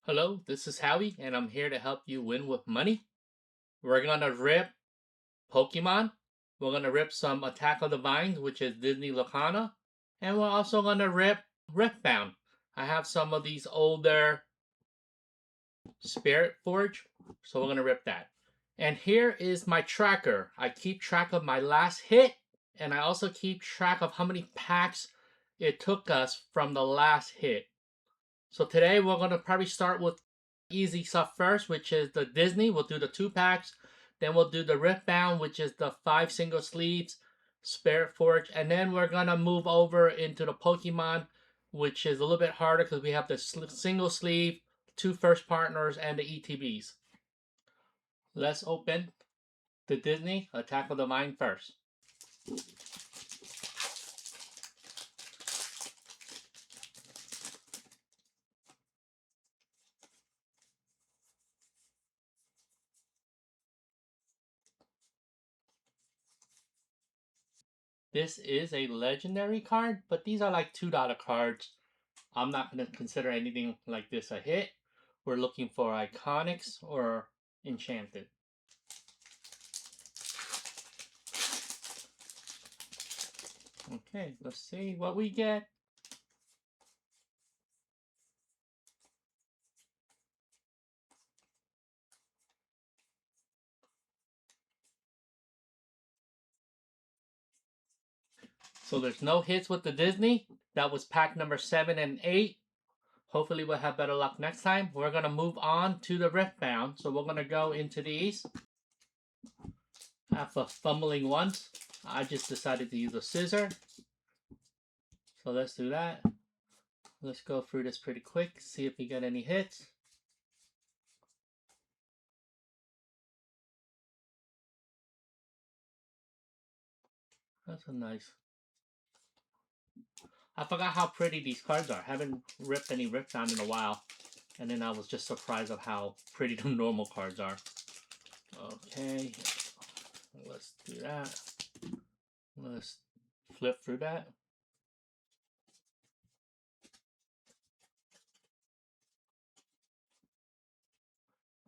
Hello, this is Howie, and I'm here to help you win with money. We're gonna rip Pokemon. We're gonna rip some Attack of the Vines, which is Disney Lorcana, and we're also gonna rip Riftbound. I have some of these older Spirit Forge, so we're gonna rip that. And here is my tracker. I keep track of my last hit, and I also keep track of how many packs it took us from the last hit. So today we're going to probably start with easy stuff first, which is the Disney. We'll do the 2 packs. Then we'll do the Riftbound, which is the 5 single sleeves, Spirit Forge. And then we're going to move over into the Pokemon, which is a little bit harder because we have the single sleeve, 2 first partners, and the ETBs. Let's open the Disney Attack of the Vine first. This is a legendary card, but these are like $2 cards. I'm not going to consider anything like this a hit. We're looking for Iconics or Enchanted. Okay, let's see what we get. So there's no hits with the Disney. That was pack number 7 and 8. Hopefully we'll have better luck next time. We're going to move on to the Riftbound. So we're going to go into these. After fumbling once, I just decided to use a scissor. So let's do that. Let's go through this pretty quick, see if we get any hits. That's a nice. I forgot how pretty these cards are. I haven't ripped any Riftbound in a while. And then I was just surprised of how pretty the normal cards are. Okay. Let's do that. Let's flip through that.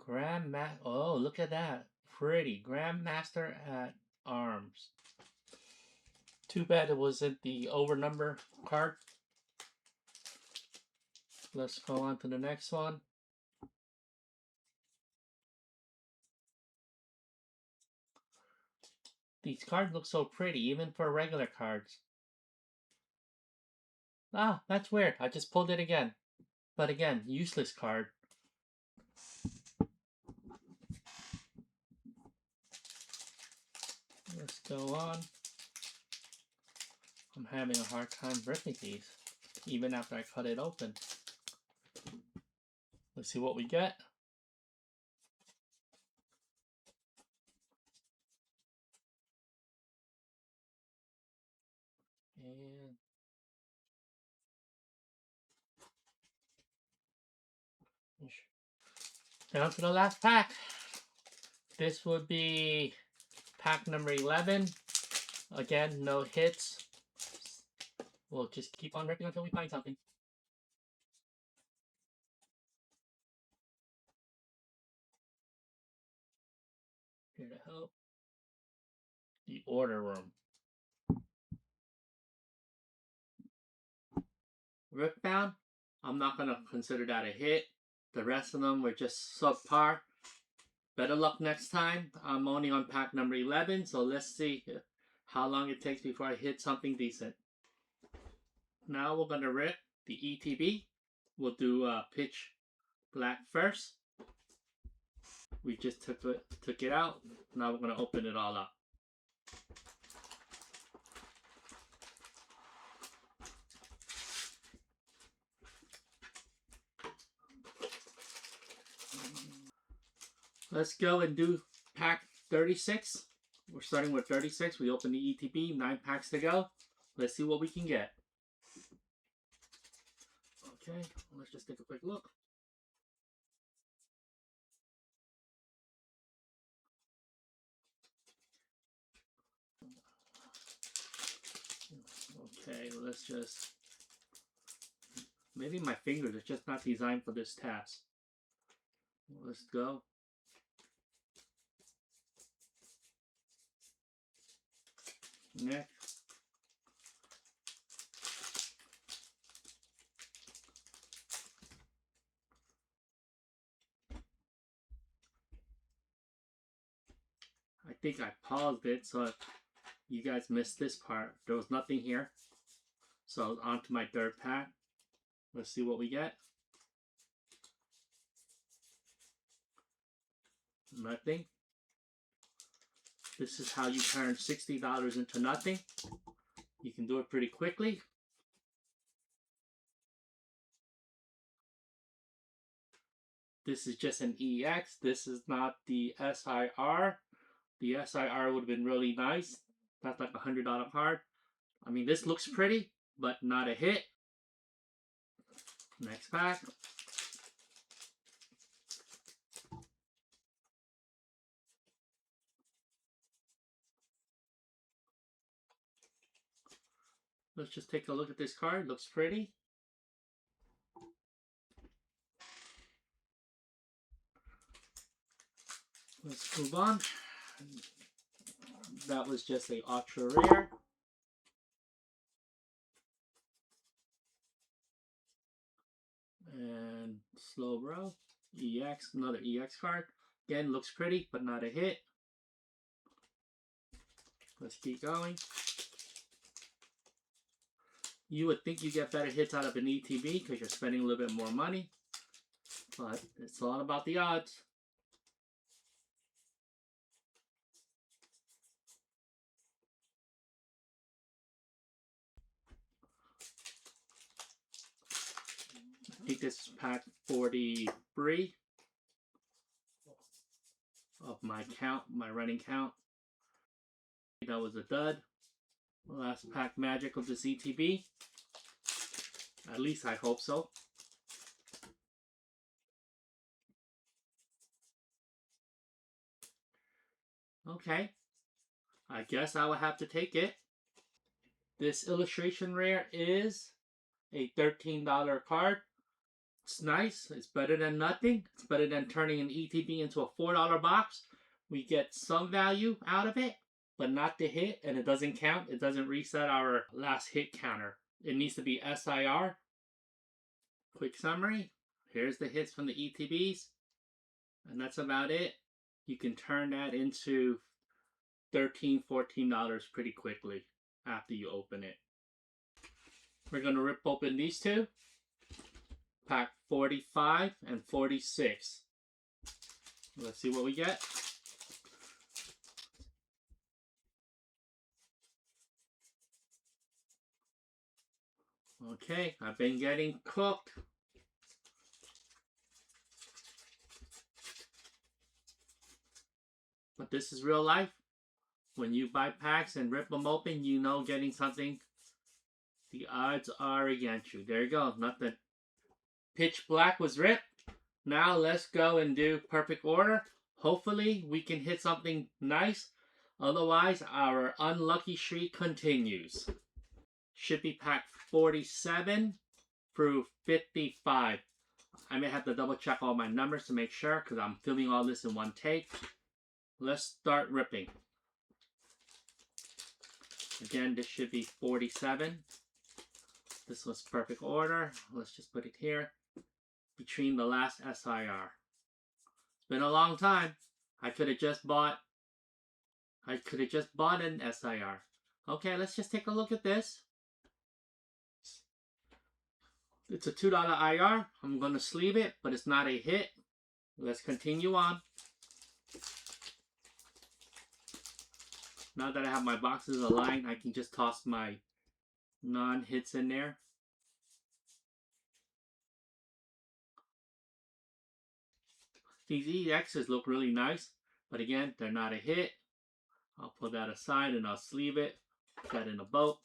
Grandmaster. Oh, look at that. Pretty. Grandmaster at Arms. Too bad it wasn't the over number card. Let's go on to the next one. These cards look so pretty, even for regular cards. Ah, that's weird. I just pulled it again. But again, useless card. Let's go on. I'm having a hard time ripping these, even after I cut it open. Let's see what we get. And down to the last pack. This would be pack number 11. Again, no hits. We'll just keep on ripping until we find something. Here to help. The order room. Riftbound, I'm not going to consider that a hit. The rest of them were just subpar. Better luck next time. I'm only on pack number 11, so let's see how long it takes before I hit something decent. Now we're going to rip the ETB. We'll do pitch black first. We just took it out. Now we're going to open it all up. Let's go and do pack 36. We're starting with 36. We open the ETB, 9 packs to go. Let's see what we can get. Okay, let's just take a quick look. Okay, let's just... Maybe my fingers are just not designed for this task. Let's go. Next. I think I paused it so you guys missed this part. There was nothing here. So on to my third pack. Let's see what we get. Nothing. This is how you turn $60 into nothing. You can do it pretty quickly. This is just an EX. This is not the SIR. The SIR would have been really nice. That's like a $100 card. I mean, this looks pretty, but not a hit. Next pack. Let's just take a look at this card. Looks pretty. Let's move on. That was just a ultra rare. And slow bro. EX, another EX card. Again, looks pretty, but not a hit. Let's keep going. You would think you get better hits out of an ETB because you're spending a little bit more money. But it's all about the odds. I think this is pack 43 of my count, my running count. That was a dud. Last pack magic of this ETB. At least I hope so. Okay. I guess I will have to take it. This illustration rare is a $13 card. It's nice. It's better than nothing. It's better than turning an ETB into a $4 box. We get some value out of it, but not the hit, and it doesn't count. It doesn't reset our last hit counter. It needs to be SIR. Quick summary. Here's the hits from the ETBs, and that's about it. You can turn that into $13, $14 pretty quickly after you open it. We're going to rip open these two. Pack 45 and 46. Let's see what we get. Okay, I've been getting cooked. But this is real life. When you buy packs and rip them open, you know getting something. The odds are against you. There you go. Nothing. Pitch black was ripped. Now let's go and do perfect order. Hopefully we can hit something nice. Otherwise, our unlucky streak continues. Should be pack 47 through 55. I may have to double check all my numbers to make sure because I'm filming all this in one take. Let's start ripping. Again, this should be 47. This was perfect order. Let's just put it here. Between the last SIR. It's been a long time. I could have just bought an SIR. Okay, let's just take a look at this. It's a $2 IR. I'm going to sleeve it, but it's not a hit. Let's continue on. Now that I have my boxes aligned, I can just toss my non-hits in there. These EXs look really nice, but again, they're not a hit. I'll put that aside and I'll sleeve it. Put that in a boat.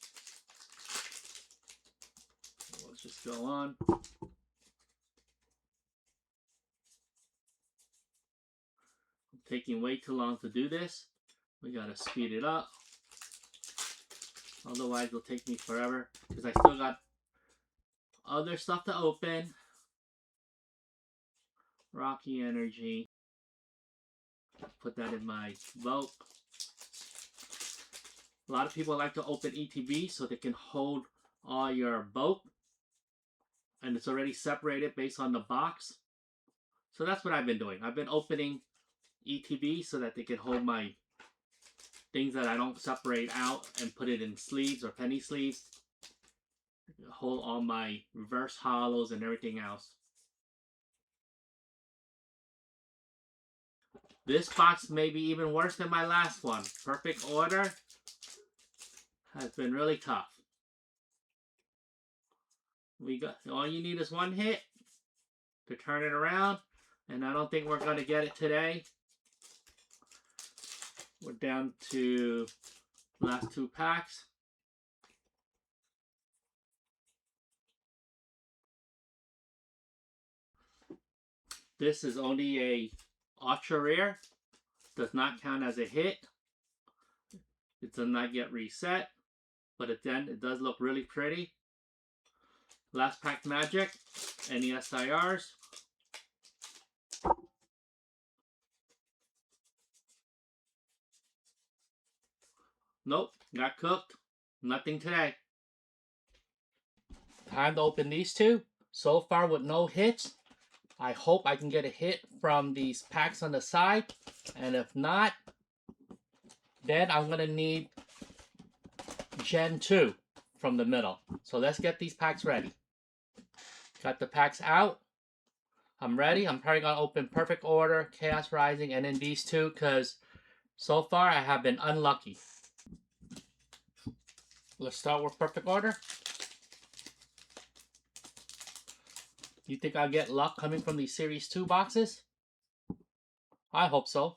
Let's just go on. I'm taking way too long to do this. We gotta speed it up. Otherwise, it'll take me forever because I still got other stuff to open. Rocky Energy. Put that in my vault. A lot of people like to open ETB so they can hold all your bulk. And it's already separated based on the box. So that's what I've been doing. I've been opening ETB so that they can hold my things that I don't separate out and put it in sleeves or penny sleeves. Hold all my reverse hollows and everything else. This box may be even worse than my last one. Perfect Order has been really tough. We got all you need is one hit to turn it around, and I don't think we're going to get it today. We're down to last 2 packs. This is only a ultra rare. Does not count as a hit. It does not get reset, but then it does look really pretty. Last pack magic. Any SIRs? Nope, got cooked. Nothing today. Time to open these two. So far with no hits. I hope I can get a hit from these packs on the side. And if not, then I'm going to need Gen 2 from the middle. So let's get these packs ready. Got the packs out. I'm ready. I'm probably going to open Perfect Order, Chaos Rising, and then these two because so far I have been unlucky. Let's start with Perfect Order. You think I'll get luck coming from these Series 2 boxes? I hope so.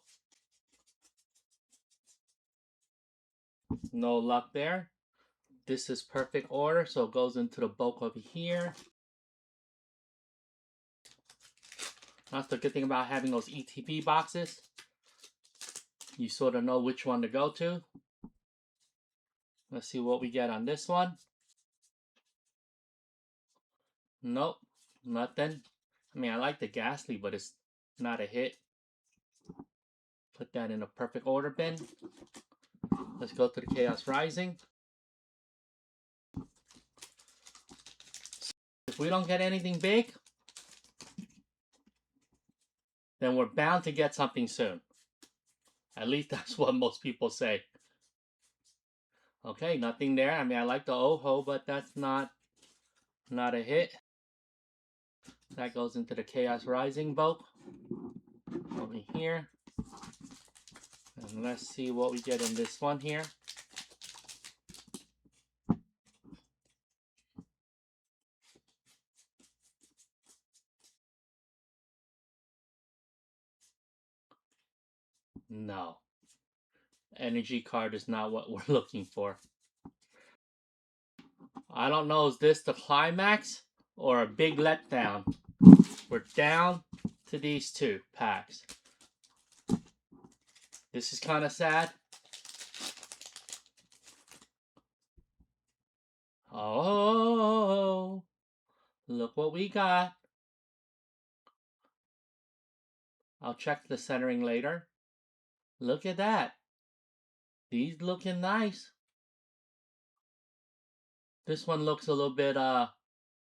No luck there. This is Perfect Order, so it goes into the bulk over here. That's the good thing about having those ETB boxes. You sort of know which one to go to. Let's see what we get on this one. Nope, nothing. I mean, I like the Ghastly, but it's not a hit. Put that in a Perfect Order bin. Let's go to the Chaos Rising. If we don't get anything big, then we're bound to get something soon. At least that's what most people say. Okay, nothing there. I mean, I like the Oho, but that's not a hit. That goes into the Chaos Rising bulk over here. And let's see what we get in this one here. No. Energy card is not what we're looking for. I don't know, is this the climax or a big letdown? We're down to these 2 packs. This is kind of sad. Oh, look what we got. I'll check the centering later. Look at that. These looking nice. This one looks a little bit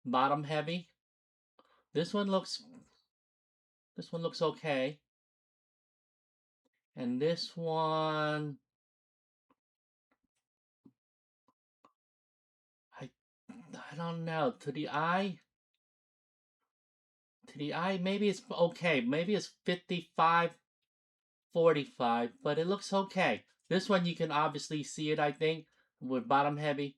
bottom heavy. This one looks okay. And this one, I don't know. To the eye, maybe it's okay. Maybe it's 55, 45, but it looks okay. This one you can obviously see it, I think, with bottom heavy.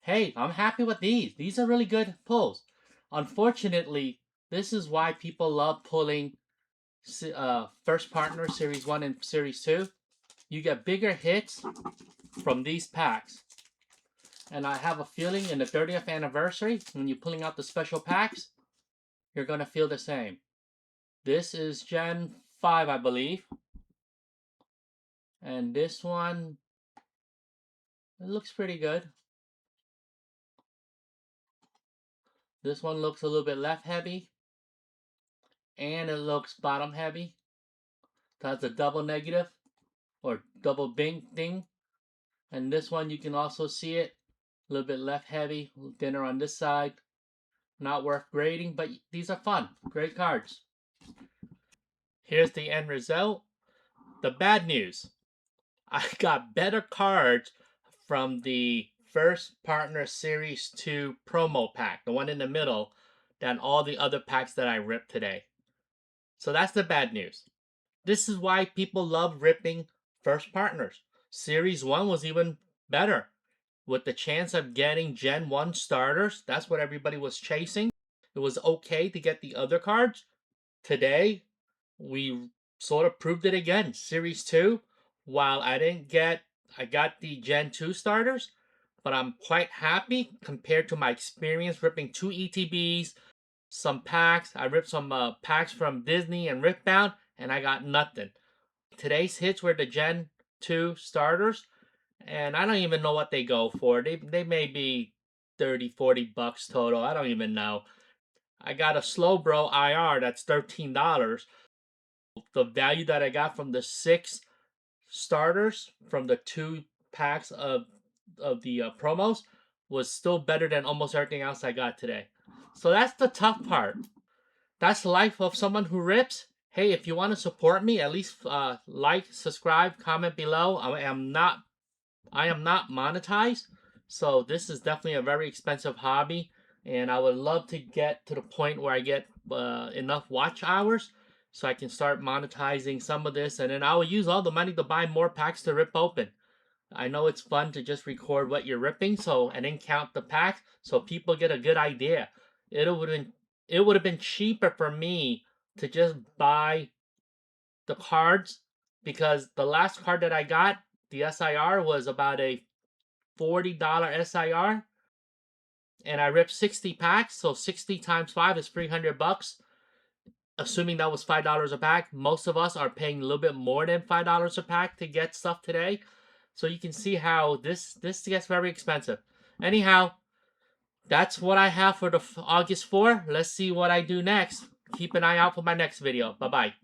Hey, I'm happy with these. These are really good pulls. Unfortunately, this is why people love pulling First Partner Series 1 and Series 2. You get bigger hits from these packs. And I have a feeling in the 30th anniversary, when you're pulling out the special packs, you're going to feel the same. This is Gen 5, I believe. And this one, it looks pretty good. This one looks a little bit left heavy. and it looks bottom heavy. That's a double negative or double bing thing. And this one you can also see it a little bit left heavy, thinner on this side. Not worth grading, but these are fun. Great cards. Here's the end result. The bad news. I got better cards from the First Partner Series 2 promo pack, the one in the middle, than all the other packs that I ripped today. So that's the bad news. This is why people love ripping First Partners. Series 1 was even better. With the chance of getting Gen 1 starters, that's what everybody was chasing. It was okay to get the other cards. Today, we sort of proved it again. Series 2, while I got the Gen 2 starters, but I'm quite happy compared to my experience ripping 2 ETBs, some packs. I ripped some packs from Disney and Riftbound, and I got nothing. Today's hits were the Gen 2 starters, and I don't even know what they go for. They may be 30, $40 total. I don't even know. I got a Slowbro IR that's $13. The value that I got from the 6 starters from the 2 packs of the promos was still better than almost everything else I got today. So that's the tough part. That's the life of someone who rips. Hey, if you want to support me, at least like, subscribe, comment below. I am not monetized, so this is definitely a very expensive hobby, and I would love to get to the point where I get enough watch hours so I can start monetizing some of this, and then I will use all the money to buy more packs to rip open. I know it's fun to just record what you're ripping, and then count the packs so people get a good idea. It would have been cheaper for me to just buy the cards, because the last card that I got, the SIR, was about a $40 SIR, and I ripped 60 packs, so 60 times 5 is $300. Assuming that was $5 a pack, most of us are paying a little bit more than $5 a pack to get stuff today. So you can see how this gets very expensive. Anyhow, that's what I have for the August 4. Let's see what I do next. Keep an eye out for my next video. Bye-bye.